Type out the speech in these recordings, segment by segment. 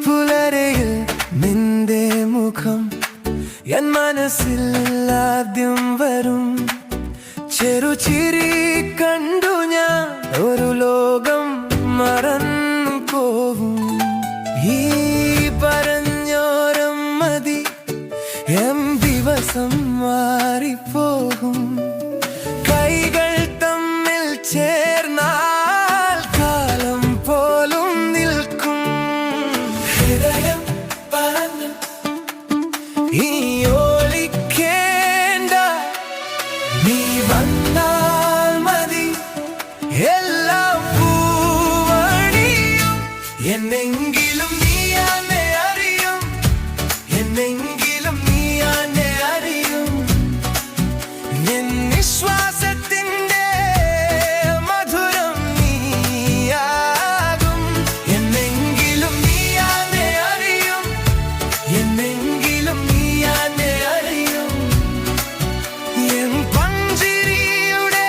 പുലരയിൽ നിന്റെ മുഖം എൻ മനസ്സിൽ ആദ്യം വരും. ചെറുചിരി കണ്ടു ഞാൻ ഒരു ലോകം മറന്നു പോവും. ഈ പറഞ്ഞോരം മതി ദിവസം മാറിപ്പോകും. കൈകൾ തമ്മിൽ ചേർന്നാൽ കാലം പോലും നിൽക്കും. ഹൃദയം പറഞ്ഞു ഇനി ഓളിക്കേണ്ട, നീ വന്നാൽ മതി എല്ലാം പൂവണിയും. എന്നെങ്കിലും നീയാനെ അറിയും, എന്നെങ്കിലും നീയാനെ അറിയും. എൻ നിശ്വാസത്തിന്റെ മധുരം നീയാകും. എന്നെങ്കിലും നീയാനെ അറിയും, എന്നെങ്കിലും നീയാനെ അറിയും. എൻ പഞ്ചിരിയുടെ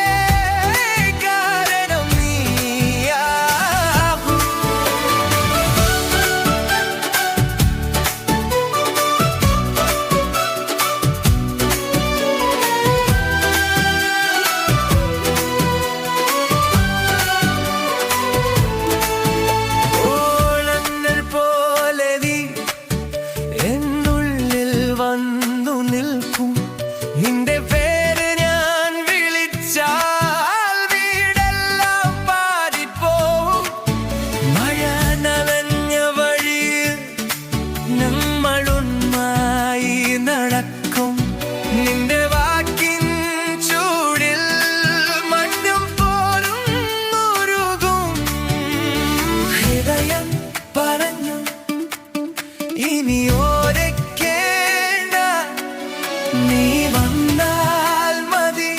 കാരണം നീയാകും. ഓളങ്ങൾ പോലെ നീ എന്നുള്ളിൽ വന്നു നിൽക്കും. നിന്റെ പേര് ഞാൻ വിളിച്ചാൽ വീടെല്ലാം പാടിപ്പോവും. മഴ നനഞ്ഞ വഴിയിൽ നമ്മളൊന്നായി നടക്കും. നിന്റെ വാക്കിൻ ചൂടിൽ മണ്ണും പോലും ഉരുകും. ഹൃദയം പറഞ്ഞു ഇനി ഓരക്കേണ്ട, നീ വന്നാൽ മതി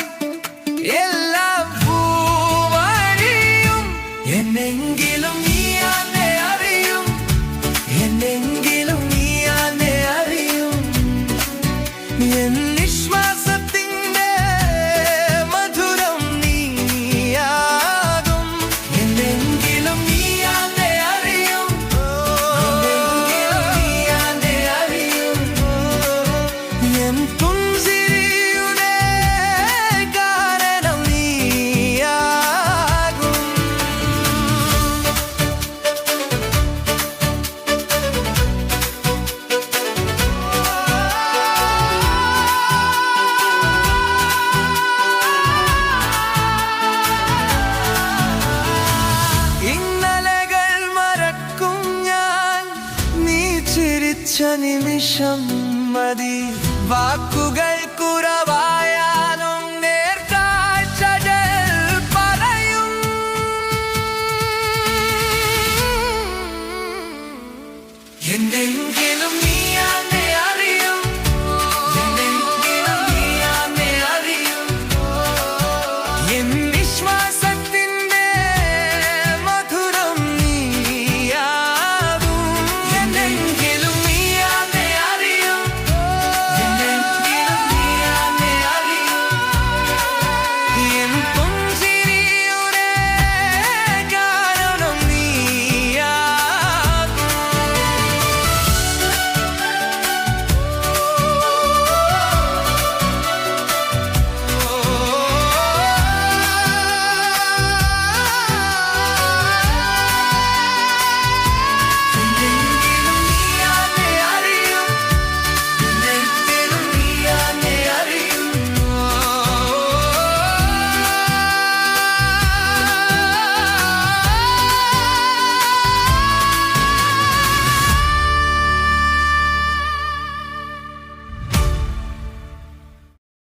എല്ലാം പൂവണിയും. എന്നെങ്കിലും നീയാനെ അറിയും, എന്നെങ്കിലും നീയാനെ അറിയും. എൻ നിശ്വാസത്തിന്റെ മധുരം നീയാകും. എന്നെങ്കിലും നീയാനെ അറിയും, എന്നെങ്കിലും നീയാനെ അറിയും. എൻ പുഞ്ചിരിയുടെ കാരണം നീയാകും. ഇന്നലകൾ മറക്കും ഞാൻ, നീ ചിരിച്ച നിമിഷം മതി. വാക്കുകൾ കുറവാ